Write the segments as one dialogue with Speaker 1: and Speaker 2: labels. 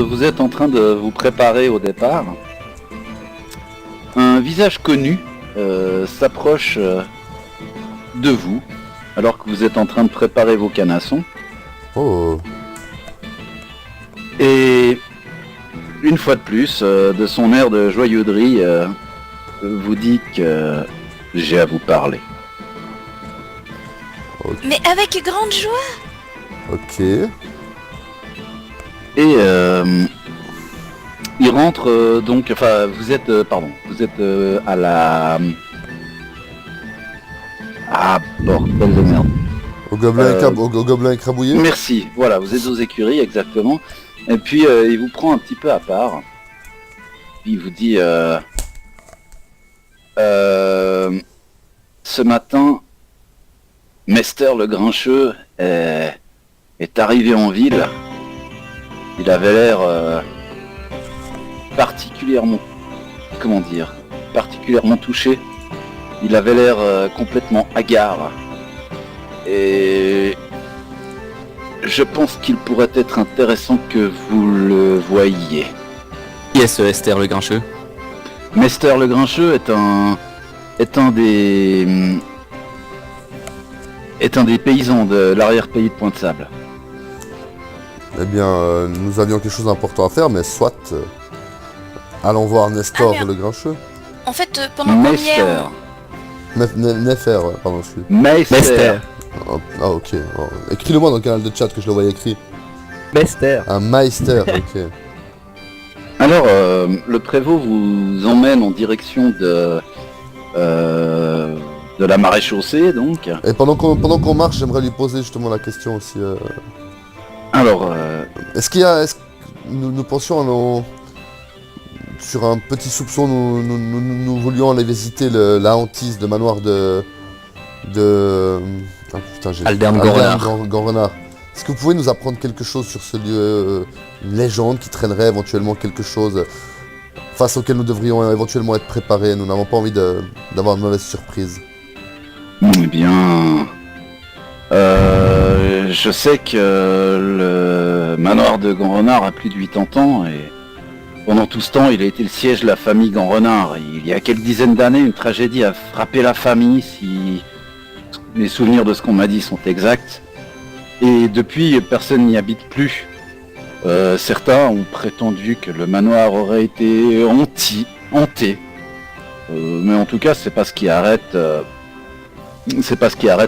Speaker 1: vous êtes en train de vous préparer au départ, un visage connu s'approche de vous, alors que vous êtes en train de préparer vos canassons.
Speaker 2: Oh.
Speaker 1: Et une fois de plus, de son air de joyeuderie, vous dit que j'ai à vous parler.
Speaker 3: Mais avec grande joie.
Speaker 2: Ok.
Speaker 1: Et il rentre donc, enfin vous êtes à la... Ah bordel de merde.
Speaker 2: Au gobelin écrabouillé.
Speaker 1: Merci, voilà, vous êtes aux écuries exactement. Et puis il vous prend un petit peu à part. Puis il vous dit ce matin, Mester le Grincheux est arrivé en ville. Il avait l'air particulièrement touché. Il avait l'air complètement hagard. Et je pense qu'il pourrait être intéressant que vous le voyiez.
Speaker 4: Qui est ce Esther le Grincheux?
Speaker 1: Mester le Grincheux est un des paysans de l'arrière-pays de Pointe-Sable.
Speaker 2: Eh bien, nous avions quelque chose d'important à faire, mais soit... allons voir Nestor le Grincheux.
Speaker 3: En fait, pendant qu'on y est...
Speaker 2: Nefer, pardon, excuse.
Speaker 1: Meister.
Speaker 2: Ah, ok. Oh. Écris-le-moi dans le canal de chat que je le voyais écrit.
Speaker 5: Meister.
Speaker 2: Un Meister, ok.
Speaker 1: Alors, le prévôt vous emmène en direction de la maréchaussée, donc.
Speaker 2: Et pendant qu'on marche, j'aimerais lui poser justement la question aussi.
Speaker 1: Alors,
Speaker 2: est-ce qu'il y a... Nous pensions sur un petit soupçon, nous voulions aller visiter la hantise, le manoir de... Ah, putain,
Speaker 4: Aldern
Speaker 2: Ganrenard. Est-ce que vous pouvez nous apprendre quelque chose sur ce lieu, une légende qui traînerait éventuellement quelque chose face auquel nous devrions éventuellement être préparés? Nous n'avons pas envie d'avoir de mauvaises surprises.
Speaker 1: Eh bien... je sais que le manoir de Ganrenard a plus de 80 ans et pendant tout ce temps il a été le siège de la famille Ganrenard. Il y a quelques dizaines d'années, une tragédie a frappé la famille, si mes souvenirs de ce qu'on m'a dit sont exacts. Et depuis, personne n'y habite plus. Certains ont prétendu que le manoir aurait été hanté. Mais en tout cas, c'est pas ce qui arrête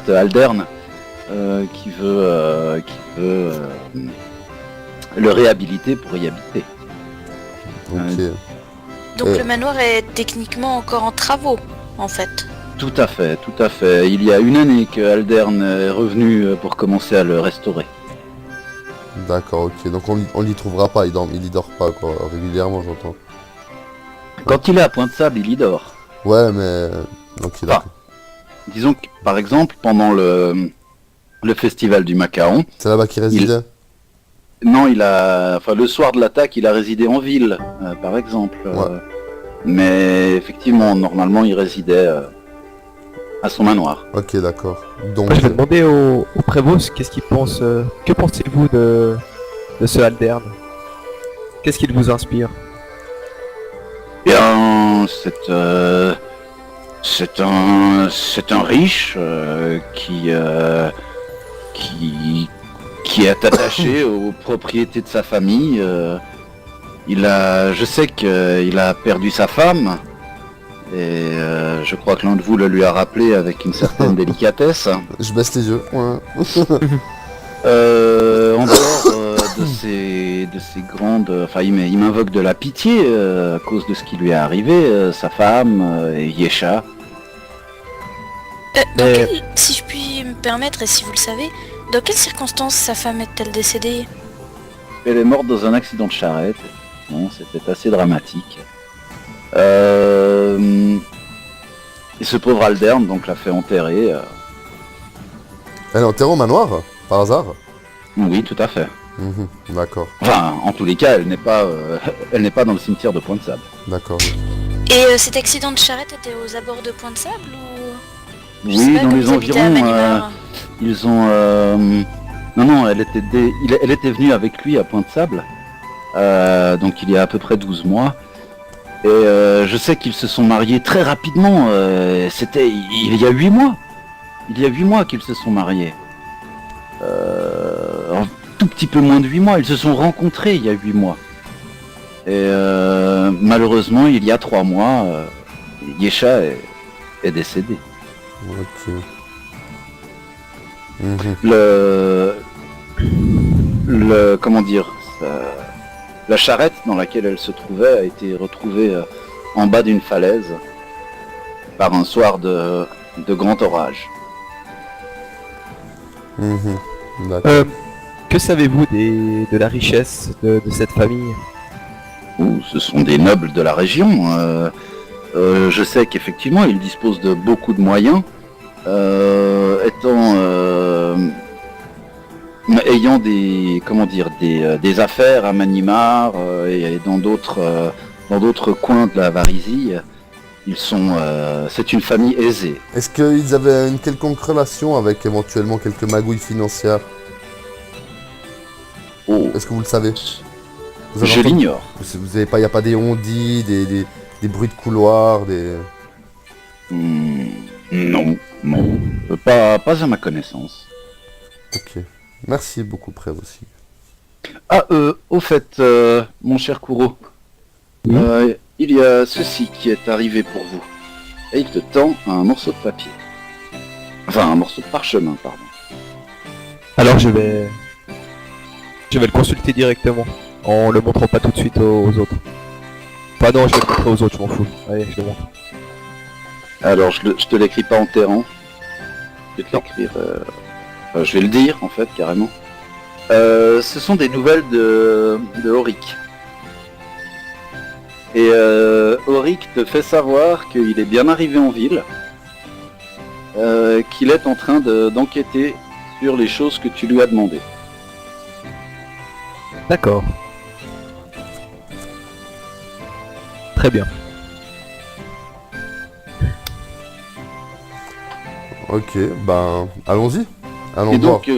Speaker 1: Aldern. Qui veut le réhabiliter pour y habiter.
Speaker 2: Ok.
Speaker 3: Donc le manoir est techniquement encore en travaux, en fait.
Speaker 1: Tout à fait. Il y a une année que Aldern est revenu pour commencer à le restaurer.
Speaker 2: D'accord, ok. Donc on l'y trouvera pas, il y dort pas quoi, régulièrement j'entends.
Speaker 1: Quand il est à Pointe-Sable, il y dort.
Speaker 2: Ouais, mais... Ok, d'accord.
Speaker 1: Disons que, par exemple, pendant le festival du Macaron...
Speaker 2: C'est là-bas qu'il résidait?
Speaker 1: Non, le soir de l'attaque, il a résidé en ville, par exemple.
Speaker 2: Ouais.
Speaker 1: Mais effectivement, normalement, il résidait à son manoir.
Speaker 2: Ok, d'accord. Donc...
Speaker 5: Je vais demander au prévôt qu'est-ce qu'il pense. Que pensez-vous de ce Aldern? Qu'est-ce qu'il vous inspire?
Speaker 1: Bien, c'est un riche qui est attaché aux propriétés de sa famille. Je sais qu'il a perdu sa femme et je crois que l'un de vous le lui a rappelé avec une certaine délicatesse.
Speaker 2: Je baisse les yeux. Ouais.
Speaker 1: En dehors de ces grandes... Enfin, il m'invoque de la pitié à cause de ce qui lui est arrivé, sa femme et Yesha.
Speaker 3: Si je puis me permettre, et si vous le savez, dans quelles circonstances sa femme est-elle décédée?
Speaker 1: Elle est morte dans un accident de charrette. Bon, c'était assez dramatique. Et ce pauvre Aldern donc l'a fait enterrer.
Speaker 2: Elle est enterrée au manoir, par hasard?
Speaker 1: Oui, tout à fait.
Speaker 2: D'accord.
Speaker 1: Enfin, en tous les cas, elle n'est pas dans le cimetière de Pointe-Sable.
Speaker 2: D'accord.
Speaker 3: Et cet accident de charrette était aux abords de Pointe-Sable ou...
Speaker 1: Oui, dans les environs, ils ont... Non, elle était venue avec lui à Pointe-Sable. donc il y a à peu près 12 mois. Et je sais qu'ils se sont mariés très rapidement, c'était il y a 8 mois. Il y a 8 mois qu'ils se sont mariés. Un tout petit peu moins de 8 mois, ils se sont rencontrés il y a 8 mois. Et malheureusement, il y a 3 mois, Yesha est décédé.
Speaker 2: Ok. Mhm.
Speaker 1: Comment dire, la charrette dans laquelle elle se trouvait a été retrouvée en bas d'une falaise par un soir de grand orage.
Speaker 2: Mhm. D'accord.
Speaker 5: Que savez-vous de la richesse de cette famille?
Speaker 1: Ouh, ce sont des nobles de la région. Je sais qu'effectivement, ils disposent de beaucoup de moyens, ayant des affaires à Manimar et dans d'autres coins de la Varisie. C'est une famille aisée.
Speaker 2: Est-ce qu'ils avaient une quelconque relation avec éventuellement quelques magouilles financières?
Speaker 1: Oh,
Speaker 2: Est-ce que vous le savez? Vous avez
Speaker 1: je
Speaker 2: entendu-
Speaker 1: l'ignore.
Speaker 2: Vous avez pas, y a pas des ondits, des bruits de couloir, des...
Speaker 1: Non, pas à ma connaissance.
Speaker 2: Ok. Merci beaucoup, Prév aussi.
Speaker 1: Ah, au fait, mon cher Kuro,
Speaker 5: Oui.
Speaker 1: il y a ceci qui est arrivé pour vous. Et il te tend un morceau de papier. Enfin, un morceau de parchemin, pardon.
Speaker 5: Alors je vais le consulter directement, en le montrant pas tout de suite aux autres. Enfin non, je vais le montrer aux autres, je m'en fous. Allez, je le montre.
Speaker 1: Alors, je te l'écris pas en terrant. Je vais te l'écrire... enfin, je vais le dire, en fait, carrément. Ce sont des nouvelles de Auric. Et Auric te fait savoir qu'il est bien arrivé en ville, qu'il est en train d'enquêter sur les choses que tu lui as demandées.
Speaker 5: D'accord. Très bien.
Speaker 2: Ok, ben, allons-y. Allons
Speaker 1: Et
Speaker 2: voir.
Speaker 1: donc,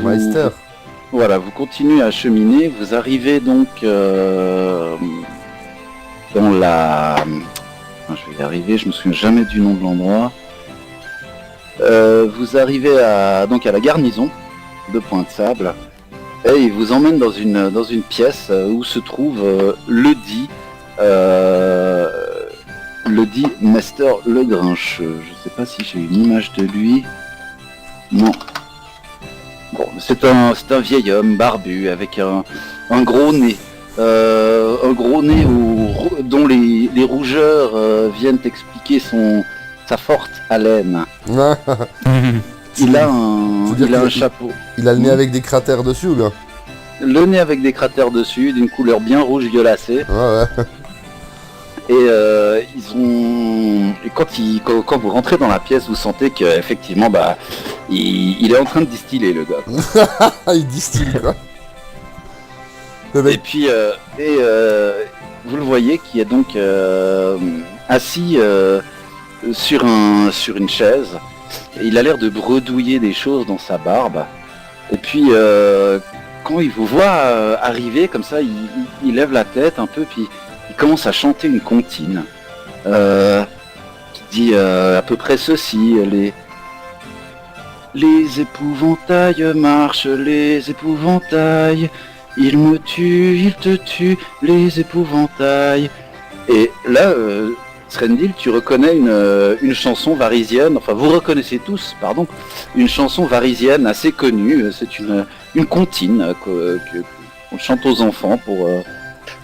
Speaker 2: Meister.
Speaker 1: voilà, vous continuez à cheminer, vous arrivez donc dans la... je vais y arriver, je me souviens jamais du nom de l'endroit. Vous arrivez donc à la garnison de Pointe-Sable, et il vous emmène dans une pièce où se trouve le dit Mester Le Grincheux. Je sais pas si j'ai une image de lui. Non. Bon, c'est un vieil homme barbu avec un gros nez. Dont les rougeurs viennent expliquer sa forte haleine. Il a
Speaker 2: veux dire
Speaker 1: un
Speaker 2: qu'il-
Speaker 1: chapeau.
Speaker 2: Il a le nez avec des cratères dessus, ou là?
Speaker 1: Le nez avec des cratères dessus, d'une couleur bien rouge violacée.
Speaker 2: Ouais.
Speaker 1: Et quand vous rentrez dans la pièce, vous sentez qu'effectivement, il est en train de distiller, le gars.
Speaker 2: Il distille, quoi. Le
Speaker 1: Et
Speaker 2: mec,
Speaker 1: puis, vous le voyez qui est donc assis sur une chaise. Et il a l'air de bredouiller des choses dans sa barbe. Et puis, quand il vous voit arriver comme ça, il lève la tête un peu, puis il commence à chanter une comptine qui dit à peu près ceci. Les épouvantails marchent, les épouvantails. Il me tue, il te tue, les épouvantails. Et là, Srendil, tu reconnais une chanson varisienne, enfin vous reconnaissez tous, pardon, une chanson varisienne assez connue. C'est une comptine qu'on chante aux enfants pour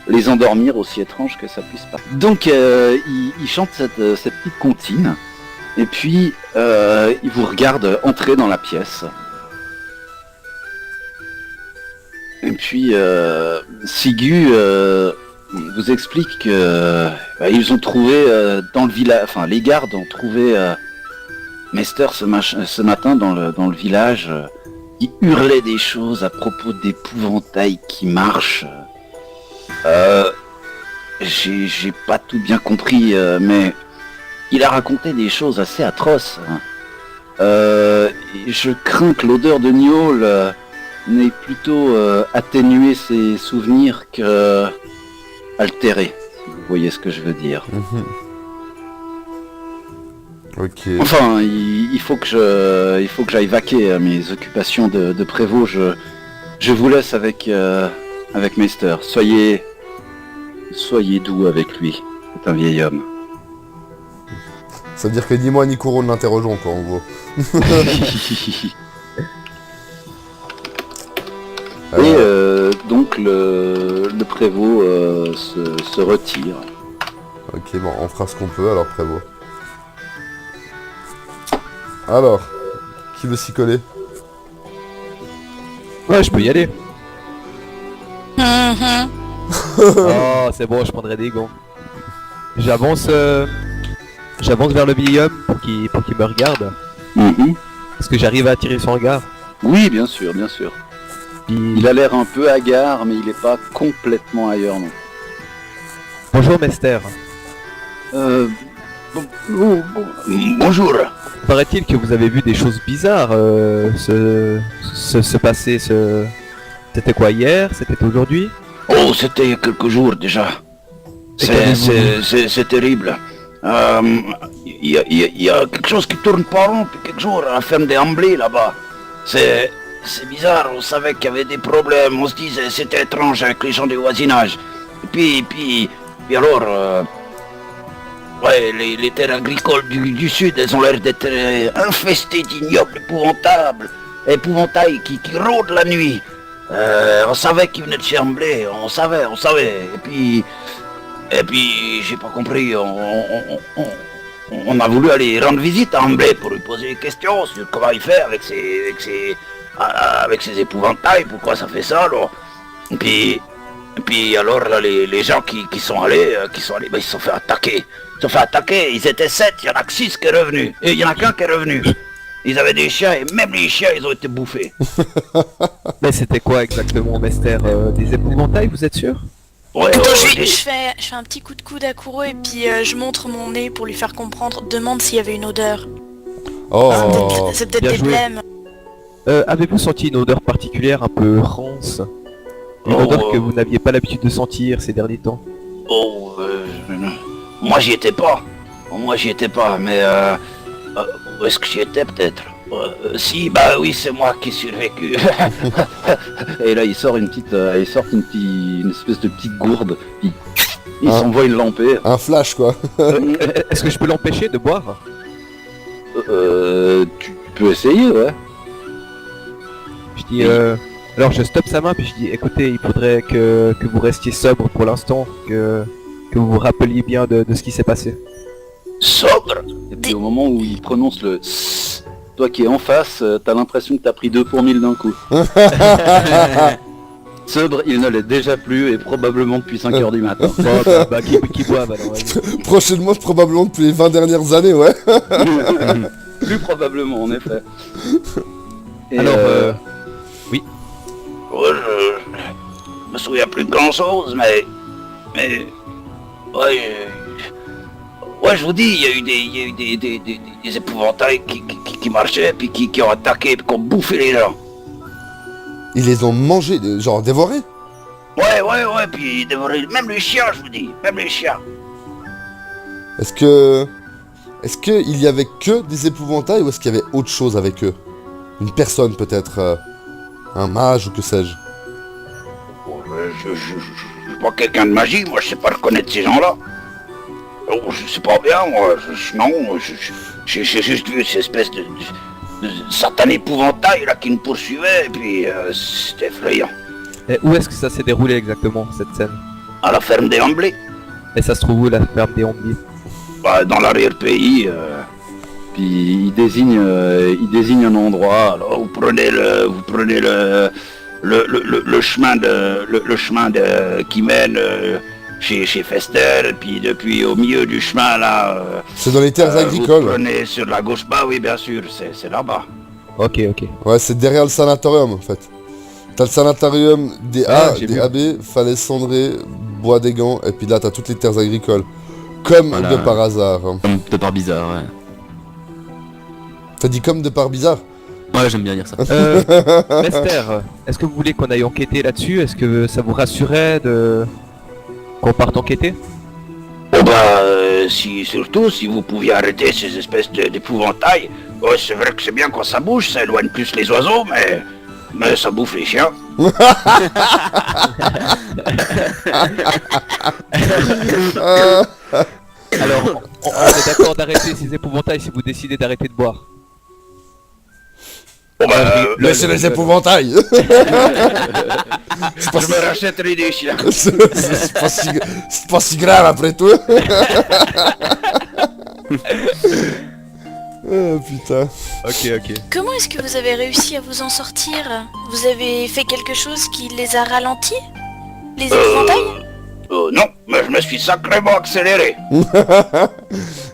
Speaker 1: les endormir, aussi étrange que ça puisse pas. Donc il chante cette petite comptine, et puis il vous regarde entrer dans la pièce. Et puis Sigu vous explique que ils ont trouvé dans le village, enfin les gardes ont trouvé Mester ce matin dans le village. Il hurlait des choses à propos d'épouvantails qui marchent. J'ai pas tout bien compris, mais il a raconté des choses assez atroces. Et je crains que l'odeur de Niol n'ait plutôt atténué ses souvenirs que altéré, si vous voyez ce que je veux dire.
Speaker 2: Ok.
Speaker 1: Enfin, il faut que j'aille vaquer à mes occupations de prévôt. Je vous laisse avec Meister. Soyez doux avec lui. C'est un vieil homme.
Speaker 2: Ça veut dire que ni moi ni Kuro ne l'interrogeons, quoi, en gros.
Speaker 1: Et donc le prévôt se retire.
Speaker 2: Ok, bon, on fera ce qu'on peut, alors, prévôt. Alors, qui veut s'y coller?
Speaker 5: Ouais, je peux y aller.
Speaker 3: Mhm.
Speaker 5: Oh, c'est bon, je prendrai des gants. J'avance vers le vieil homme pour qu'il me regarde.
Speaker 1: Mhm.
Speaker 5: Est-ce que j'arrive à attirer son regard?
Speaker 1: Oui, bien sûr, bien sûr. Il a l'air un peu hagard, mais il n'est pas complètement ailleurs non.
Speaker 5: Bonjour, Mester.
Speaker 1: Bonjour.
Speaker 5: Paraît-il que vous avez vu des choses bizarres se passer. C'était quoi, hier? C'était aujourd'hui?
Speaker 1: Oh, c'était il y a quelques jours déjà. C'est terrible. Il y a quelque chose qui tourne pas rond depuis quelques jours à la ferme des Amblés là-bas. C'est bizarre, on savait qu'il y avait des problèmes, on se disait c'était étrange avec les gens du voisinage. Et puis alors, ouais, les terres agricoles du sud, elles ont l'air d'être infestées d'ignobles épouvantails qui rôdent la nuit. On savait qu'ils venaient de chez Amblé, on savait. Et puis, j'ai pas compris, on a voulu aller rendre visite à Amblé pour lui poser des questions sur comment il fait avec ses épouvantails, pourquoi ça fait ça, alors. Et puis alors, là, les gens qui sont allés, ben, ils se sont fait attaquer. Ils étaient 7, il y en a que 6 qui est revenu, et il y en a qu'un qui est revenu. Ils avaient des chiens, et même les chiens, ils ont été bouffés.
Speaker 5: Mais c'était quoi exactement, Mester? Des épouvantails, vous êtes sûr?
Speaker 1: Ouais,
Speaker 3: Attends,
Speaker 1: ouais,
Speaker 3: je fais un petit coup de coude à Kuro et puis je montre mon nez pour lui faire comprendre. Demande s'il y avait une odeur.
Speaker 2: Oh,
Speaker 3: C'est peut-être
Speaker 5: bien
Speaker 3: des
Speaker 5: joué.
Speaker 3: blêmes.
Speaker 5: Avez-vous senti une odeur particulière un peu rance? Une odeur que vous n'aviez pas l'habitude de sentir ces derniers temps?
Speaker 1: Moi j'y étais pas, mais où est-ce que j'y étais peut-être? Si, bah oui, c'est moi qui ai survécu. Et là il sort une espèce de petite gourde, puis il s'envoie une lampée.
Speaker 2: un flash, quoi.
Speaker 5: Est-ce que je peux l'empêcher de boire?
Speaker 1: Tu peux essayer, ouais.
Speaker 5: Je dis, alors je stoppe sa main puis je dis, écoutez, il faudrait que vous restiez sobre pour l'instant, que vous vous rappeliez bien de ce qui s'est passé.
Speaker 1: Sobre. Et puis au moment où il prononce le S, toi qui es en face, t'as l'impression que t'as pris 2 pour 1000 d'un coup. Sobre, il ne l'est déjà plus et probablement depuis 5 heures du matin.
Speaker 5: Bon, bah, qui boive alors, vas-y.
Speaker 2: Prochainement, probablement depuis les 20 dernières années, ouais.
Speaker 1: Plus probablement, en effet. Et
Speaker 5: Alors,
Speaker 1: ouais, je me souviens plus de grand chose, mais ouais, je vous dis, il y a eu des épouvantails qui marchaient, puis qui ont attaqué, puis qui ont bouffé les gens.
Speaker 2: Ils les ont mangés, genre dévorés.
Speaker 1: Ouais, puis dévoré, même les chiens, je vous dis, même les chiens.
Speaker 2: Est-ce que il y avait que des épouvantails ou est-ce qu'il y avait autre chose avec eux? Une personne peut-être, un mage ou que sais-je?
Speaker 1: Bon, je suis pas quelqu'un de magie, moi je sais pas reconnaître ces gens-là. Oh, je sais pas bien, moi, j'ai juste vu cette espèce de satané épouvantail là qui nous poursuivait, et puis c'était effrayant.
Speaker 5: Et où est-ce que ça s'est déroulé exactement, cette scène?
Speaker 1: À la ferme des Amblés,
Speaker 5: Et ça se trouve où, la ferme des Amblés?
Speaker 1: bah, dans l'arrière-pays, puis il désigne un endroit, alors vous prenez le chemin qui mène chez Fester, et puis depuis au milieu du chemin là,
Speaker 2: C'est dans les terres agricoles.
Speaker 1: vous prenez sur la gauche, bah oui bien sûr, c'est là-bas.
Speaker 5: Ok.
Speaker 2: Ouais, c'est derrière le sanatorium en fait. T'as le sanatorium des
Speaker 5: j'ai
Speaker 2: des
Speaker 5: vu.
Speaker 2: AB, Falaise Cendrée, Bois des Gants, et puis là t'as toutes les terres agricoles. Comme
Speaker 4: Voilà.
Speaker 2: de par hasard.
Speaker 4: Comme de par bizarre, ouais.
Speaker 2: T'as dit comme de par bizarre?
Speaker 4: Ouais, j'aime bien dire ça.
Speaker 5: Lester, est-ce que vous voulez qu'on aille enquêter là-dessus? Est-ce que ça vous rassurait de qu'on parte enquêter?
Speaker 6: Oh bah, surtout si vous pouviez arrêter ces espèces d'épouvantails. Oh, c'est vrai que c'est bien quand ça bouge, ça éloigne plus les oiseaux, mais ça bouffe les chiens.
Speaker 5: Alors, on est d'accord d'arrêter ces épouvantails si vous décidez d'arrêter de boire.
Speaker 6: Bon bah,
Speaker 2: Laissez les épouvantails. C'est pas
Speaker 6: je me rachèterai des chiens.
Speaker 2: c'est pas si grave après tout. Oh putain.
Speaker 5: Ok.
Speaker 3: Comment est-ce que vous avez réussi à vous en sortir? Vous avez fait quelque chose qui les a ralentis? Les épouvantails?
Speaker 6: Non, mais je me suis sacrément accéléré.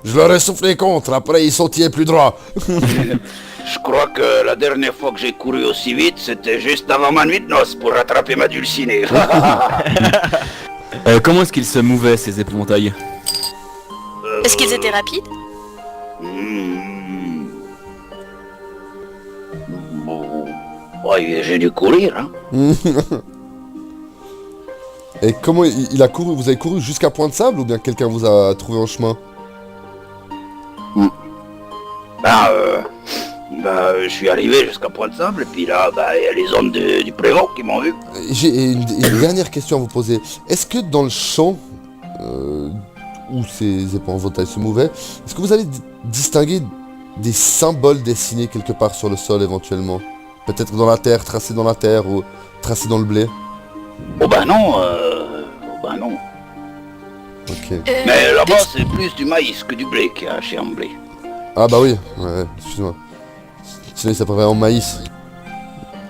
Speaker 2: Je leur ai soufflé contre, après ils sautillaient plus droit.
Speaker 6: Je crois que la dernière fois que j'ai couru aussi vite, c'était juste avant ma nuit de noces pour rattraper ma dulcinée.
Speaker 4: Comment est-ce qu'ils se mouvaient, ces épouvantails?
Speaker 3: Est-ce qu'ils étaient rapides?
Speaker 6: Bon, ouais, j'ai dû courir, hein.
Speaker 2: Et comment il a couru? Vous avez couru jusqu'à Point de Sable ou bien quelqu'un vous a trouvé en chemin?
Speaker 6: Je suis arrivé jusqu'à Point de Sable, et puis là, il y a les hommes du prévôt qui m'ont vu.
Speaker 2: J'ai une dernière question à vous poser. Est-ce que dans le champ où ces épouvantails se mouvaient, est-ce que vous avez distingué des symboles dessinés quelque part sur le sol éventuellement? Peut-être dans la terre, tracés dans la terre ou tracés dans le blé?
Speaker 6: Oh bah non.
Speaker 2: Ok.
Speaker 6: Mais là-bas, c'est plus du maïs que du blé qu'il y a chez Amblé.
Speaker 2: Ah bah oui, ouais, excuse-moi. Sinon ça paraît en maïs.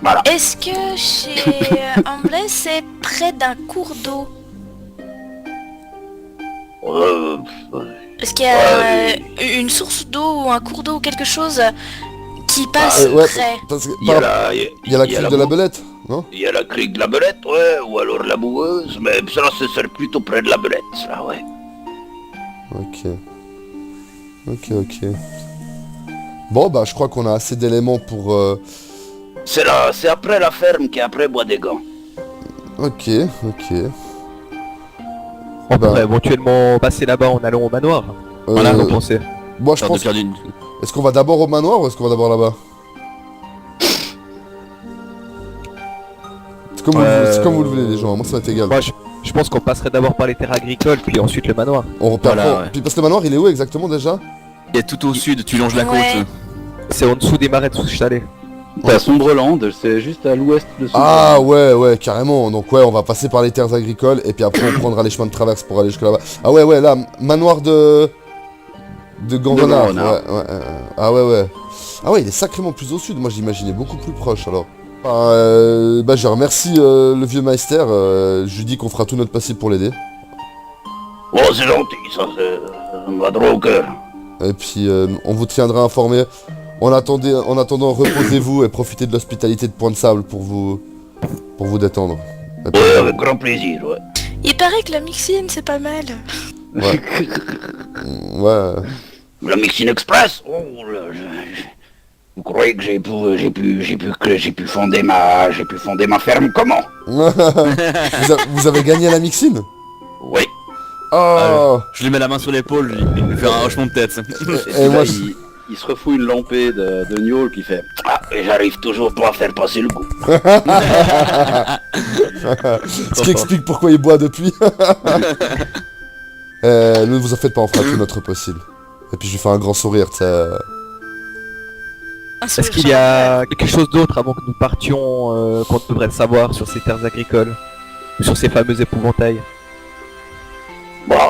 Speaker 6: Voilà.
Speaker 3: Est-ce que chez Amblay c'est près d'un cours d'eau? Est-ce qu'il y a une source d'eau ou un cours d'eau ou quelque chose qui passe
Speaker 2: Ouais,
Speaker 3: près?
Speaker 2: parce que
Speaker 6: Il y
Speaker 2: il y a la crique de la Belette, non?
Speaker 6: Il y a la crique de la Belette, ouais, ou alors la boueuse, mais ça, c'est plutôt près de la Belette, là, ouais.
Speaker 2: Ok. Bon bah je crois qu'on a assez d'éléments pour...
Speaker 6: C'est après la ferme qui est après Bois des Gants.
Speaker 2: Ok.
Speaker 5: On
Speaker 2: Bah.
Speaker 5: pourrait éventuellement passer là-bas en allant au manoir.
Speaker 2: Euh,
Speaker 5: Vous pensez?
Speaker 2: Moi je
Speaker 4: Sorte de
Speaker 2: pense...
Speaker 4: faire d'une-
Speaker 2: Est-ce qu'on va d'abord au manoir ou est-ce qu'on va d'abord là-bas? C'est comme vous le voulez les gens, moi ça va être égal.
Speaker 5: Moi, je pense qu'on passerait d'abord par les terres agricoles, puis ensuite le manoir.
Speaker 2: On repère
Speaker 4: Voilà,
Speaker 2: pas.
Speaker 4: ouais.
Speaker 2: Puis parce que le manoir il est où exactement déjà?
Speaker 4: Il est tout au sud, tu longes la
Speaker 3: Ouais.
Speaker 4: côte.
Speaker 5: C'est en dessous des marais de Sous-Chalet.
Speaker 1: C'est à Sombreland, c'est juste à l'ouest de Sombreland.
Speaker 2: Ah ouais, carrément. Donc ouais, on va passer par les terres agricoles et puis après on prendra les chemins de traverse pour aller jusque là-bas. Ah ouais, là, manoir de Grand
Speaker 1: De
Speaker 2: Renard.
Speaker 1: Grand Renard.
Speaker 2: Ouais. Ah ouais. Ah ouais, il est sacrément plus au sud. Moi j'imaginais beaucoup plus proche alors. Je remercie le vieux Meister. Je lui dis qu'on fera tout notre possible pour l'aider.
Speaker 6: Oh, c'est gentil, ça me va droit au cœur.
Speaker 2: Et puis on vous tiendra informé. En attendant, reposez-vous et profitez de l'hospitalité de Point de Sable pour vous détendre. Et puis,
Speaker 6: Ouais, avec grand plaisir, ouais.
Speaker 3: Il paraît que la mixine c'est pas mal.
Speaker 2: ouais.
Speaker 6: La Mixine Express, oh là, vous croyez que j'ai pu fonder ma ferme comment?
Speaker 2: Vous avez gagné la mixine?
Speaker 6: Oui.
Speaker 2: Oh.
Speaker 4: Je lui mets la main sur l'épaule, je lui fais un hochement de tête.
Speaker 2: Et moi,
Speaker 1: Il se refout une lampée de gnôle qui fait...
Speaker 6: Ah, et j'arrive toujours pas à faire passer le goût.
Speaker 2: ce qui explique pourquoi il boit depuis. Ne vous en faites pas, on fera tout notre possible. Et puis je lui fais un grand sourire, tu sais.
Speaker 5: Est-ce qu'il y a quelque chose d'autre avant que nous partions qu'on devrait le savoir sur ces terres agricoles? Ou sur ces fameux épouvantails?
Speaker 6: Bah...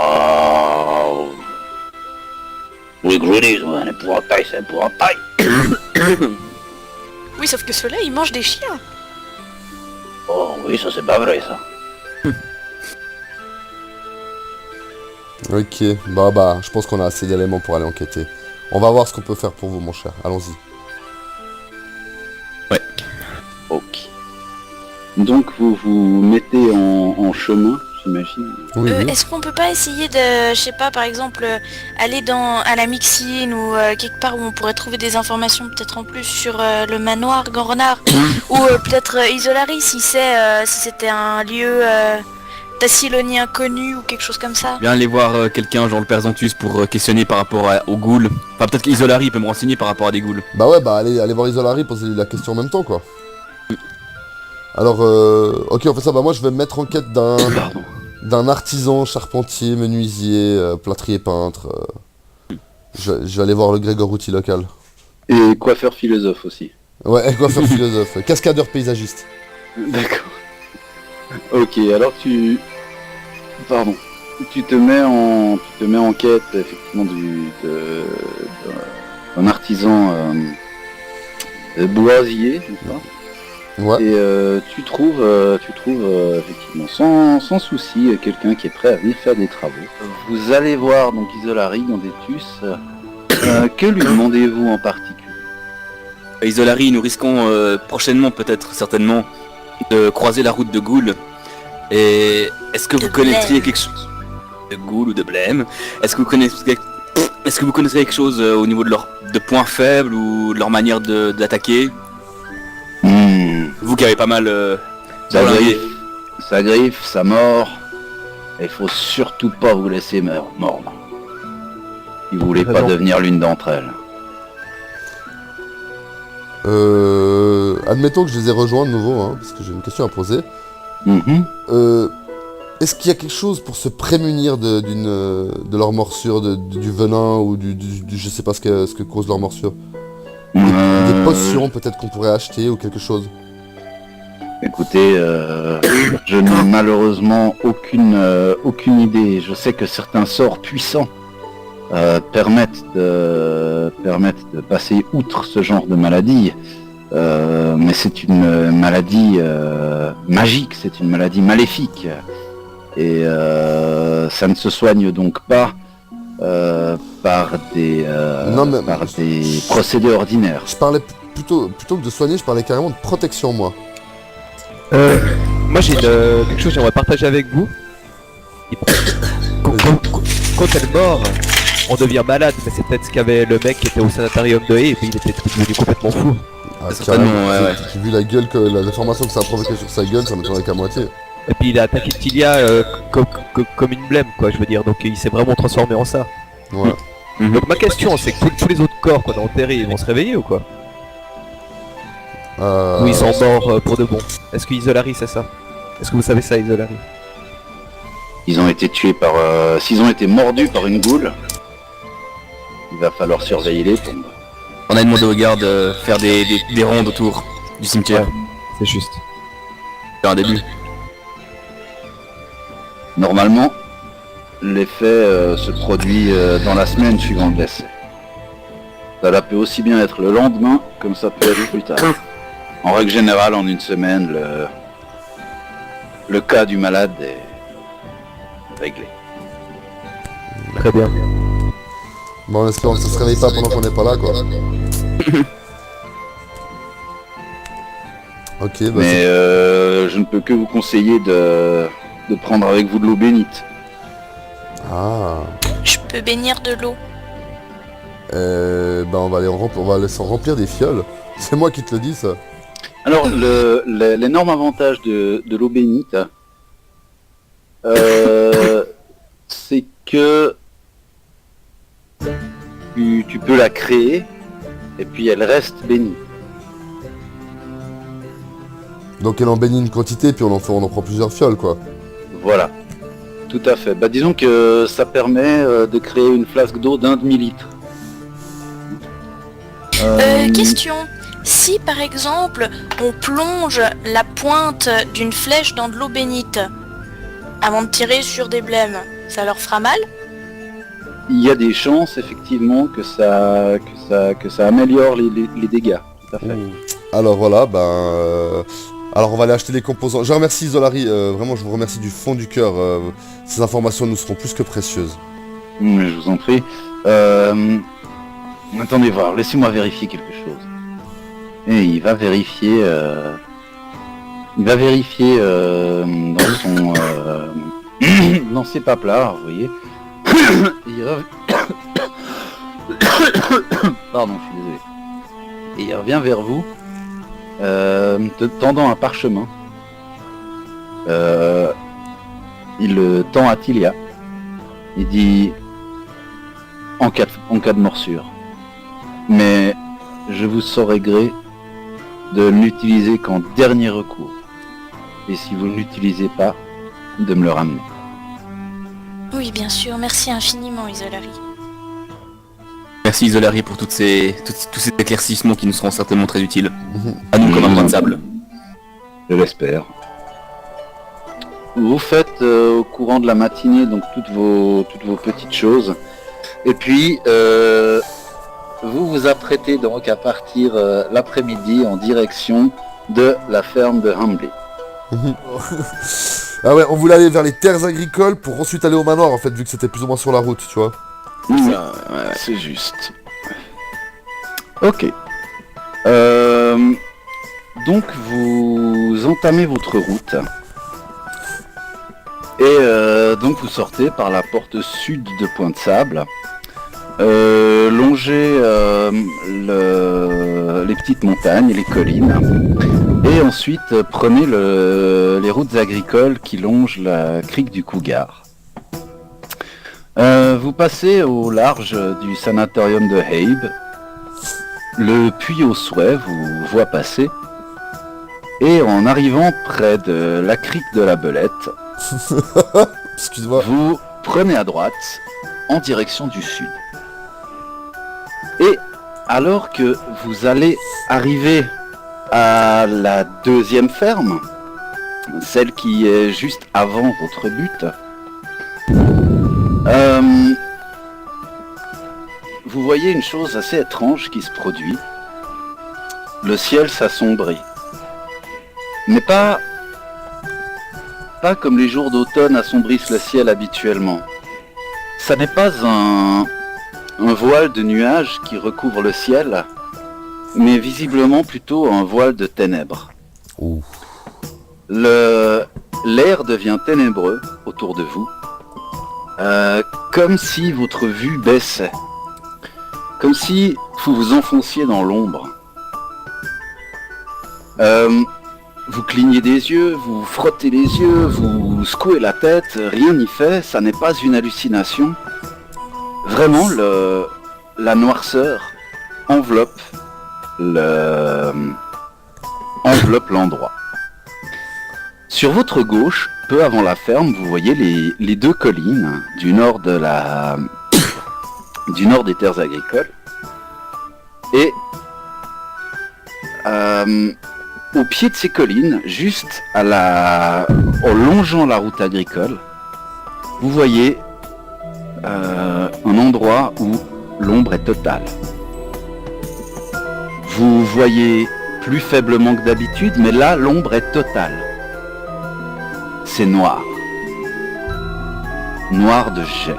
Speaker 6: Oui, que je vous dise, un épouvantail, c'est un épouvantail.
Speaker 3: Oui, sauf que ceux-là ils mangent des chiens.
Speaker 6: Oh oui, ça c'est pas vrai, ça.
Speaker 2: Ok, bah, je pense qu'on a assez d'éléments pour aller enquêter. On va voir ce qu'on peut faire pour vous, mon cher. Allons-y.
Speaker 1: Ok. Donc vous vous mettez en chemin j'imagine.
Speaker 2: Oui, oui.
Speaker 3: Est-ce qu'on peut pas essayer de, je sais pas, par exemple, aller à la Mixine ou quelque part où on pourrait trouver des informations peut-être en plus sur le manoir Grand Renard ou peut-être Isolari si c'était un lieu Tassiloni inconnu ou quelque chose comme ça.
Speaker 4: Bien aller voir quelqu'un, genre le père Zantus, pour questionner par rapport aux ghouls. Enfin, peut-être qu'Isolari peut me renseigner par rapport à des ghouls.
Speaker 2: Bah ouais, bah allez voir Isolari, posez-lui la question en même temps, quoi. Alors, ok, on fait ça. Bah moi, je vais me mettre en quête
Speaker 1: Pardon.
Speaker 2: d'un artisan, charpentier, menuisier, plâtrier peintre. Je vais aller voir le Grégor Routy local.
Speaker 1: Et coiffeur philosophe aussi.
Speaker 2: Ouais, coiffeur philosophe, cascadeur paysagiste.
Speaker 1: D'accord. Ok, alors pardon. Tu te mets en quête effectivement d'un artisan boisier, n'est-ce pas?
Speaker 2: Ouais.
Speaker 1: Et tu trouves effectivement sans souci quelqu'un qui est prêt à venir faire des travaux. Vous allez voir donc Isolari dans des tus. Que lui demandez-vous en particulier?
Speaker 4: Isolari, nous risquons prochainement, peut-être, certainement, de croiser la route de Ghoul. Et est-ce que vous connaîtriez quelque chose de Ghoul ou de Blême? Est-ce que vous connaissez quelque chose au niveau de points faibles ou de leur manière d'attaquer? Vous qui avez pas mal
Speaker 1: Ça griffe, ça mord. Il faut surtout pas vous laisser mordre. Si vous voulez pas
Speaker 5: Non.
Speaker 1: devenir l'une d'entre elles.
Speaker 2: Admettons que je les ai rejoints de nouveau, hein, parce que j'ai une question à poser.
Speaker 1: Mhm.
Speaker 2: Est-ce qu'il y a quelque chose pour se prémunir de leur morsure, du venin ou je sais pas ce que cause leur morsure? Des potions peut-être qu'on pourrait acheter ou quelque chose?
Speaker 1: Écoutez, je n'ai malheureusement aucune idée. Je sais que certains sorts puissants permettent de passer outre ce genre de maladie. Mais c'est une maladie magique, c'est une maladie maléfique. Et ça ne se soigne donc pas par des procédés ordinaires.
Speaker 2: Je parlais plutôt que de soigner, je parlais carrément de protection, moi.
Speaker 5: Moi j'ai quelque chose que j'aimerais partager avec vous. Quand elle mord, on devient malade, mais c'est peut-être ce qu'avait le mec qui était au sanatorium de Haye et puis il était devenu complètement fou.
Speaker 2: Ah,
Speaker 4: Certainement,
Speaker 2: carrément,
Speaker 4: ouais.
Speaker 2: J'ai vu la gueule, la formation que ça a provoqué sur sa gueule, ça m'étonnerait qu'à moitié.
Speaker 5: Et puis il a attaqué Tilia comme une blême quoi, je veux dire, donc il s'est vraiment transformé en ça.
Speaker 2: Ouais.
Speaker 5: Donc ma question c'est que tous les autres corps qu'on a enterrés, ils vont se réveiller ou quoi? Ou ils sont morts pour de bon? Est-ce que Isolari c'est ça? Est-ce que vous savez ça, Isolari?
Speaker 1: Ils ont été tués s'ils ont été mordus par une goule, il va falloir surveiller les tombes.
Speaker 4: On a demandé aux gardes de faire des rondes autour du cimetière.
Speaker 5: Ouais. C'est juste.
Speaker 4: C'est un début.
Speaker 1: Normalement, l'effet se produit dans la semaine suivant le décès. Ça peut aussi bien être le lendemain, comme ça peut être plus tard. En règle générale, en une semaine, le cas du malade est réglé.
Speaker 5: Très bien.
Speaker 2: Bon, en espérant que ça se réveille pas pendant qu'on n'est pas là, quoi. Ok, bah
Speaker 1: Mais je ne peux que vous conseiller de prendre avec vous de l'eau bénite.
Speaker 2: Ah.
Speaker 3: Je peux bénir de l'eau.
Speaker 2: Bah on va laisser remplir des fioles. C'est moi qui te le dis, ça.
Speaker 1: Alors, l'énorme avantage de l'eau bénite, c'est que tu peux la créer et puis elle reste bénie.
Speaker 2: Donc elle en bénit une quantité, puis on en prend plusieurs fioles, quoi.
Speaker 1: Voilà, tout à fait. Bah, disons que ça permet de créer une flasque d'eau d'1 demi-litre.
Speaker 3: Question. Si par exemple on plonge la pointe d'une flèche dans de l'eau bénite avant de tirer sur des blêmes, ça leur fera mal?
Speaker 1: Il y a des chances effectivement que ça améliore les dégâts. Tout à fait.
Speaker 2: Alors voilà, alors on va aller acheter les composants. Je remercie Isolari, vraiment je vous remercie du fond du cœur. Ces informations nous seront plus que précieuses.
Speaker 1: Mais je vous en prie. Attendez voir, laissez-moi vérifier quelque chose. Et il va vérifier dans Non, c'est pas plat, vous voyez. Il Pardon, je suis désolé. Et il revient vers vous, te tendant un parchemin. Il le tend à Tilia. Il dit en cas de morsure. Mais je vous saurai gré de l'utiliser qu'en dernier recours. Et si vous ne l'utilisez pas, de me le ramener.
Speaker 3: Oui, bien sûr. Merci infiniment, Isolari.
Speaker 4: Merci Isolari pour tous ces éclaircissements qui nous seront certainement très utiles. À nous comme un grain de sable.
Speaker 1: Je l'espère. Vous faites au courant de la matinée donc toutes vos petites choses. Et puis vous vous apprêtez donc à partir l'après-midi en direction de la ferme de Hambley.
Speaker 2: Ah ouais, on voulait aller vers les terres agricoles pour ensuite aller au manoir en fait, vu que c'était plus ou moins sur la route, tu vois.
Speaker 1: C'est juste. Ok. Donc vous entamez votre route. Et donc vous sortez par la porte sud de Pointe-Sable. Longez les petites montagnes, les collines. Et ensuite prenez les routes agricoles qui longent la crique du Cougar. Vous passez au large du sanatorium de Habe. Le puits au souhait vous voit passer. Et en arrivant près de la crique de la Belette,
Speaker 2: Excuse-moi.
Speaker 1: vous prenez à droite en direction du sud. Et alors que vous allez arriver à la deuxième ferme, celle qui est juste avant votre but, vous voyez une chose assez étrange qui se produit. Le ciel s'assombrit. Mais pas comme les jours d'automne assombrissent le ciel habituellement. Ça n'est pas un voile de nuages qui recouvre le ciel, mais visiblement plutôt un voile de ténèbres.
Speaker 2: Ouh.
Speaker 1: L'air devient ténébreux autour de vous, comme si votre vue baissait, comme si vous vous enfonciez dans l'ombre. Vous clignez des yeux, vous frottez les yeux, vous secouez la tête, rien n'y fait, ça n'est pas une hallucination. Vraiment, la noirceur enveloppe l'endroit. Sur votre gauche, peu avant la ferme, vous voyez les deux collines du nord des terres agricoles. Et au pied de ces collines, juste en longeant la route agricole, vous voyez un endroit où l'ombre est totale. Vous voyez plus faiblement que d'habitude, mais là, l'ombre est totale. C'est noir. Noir de jet.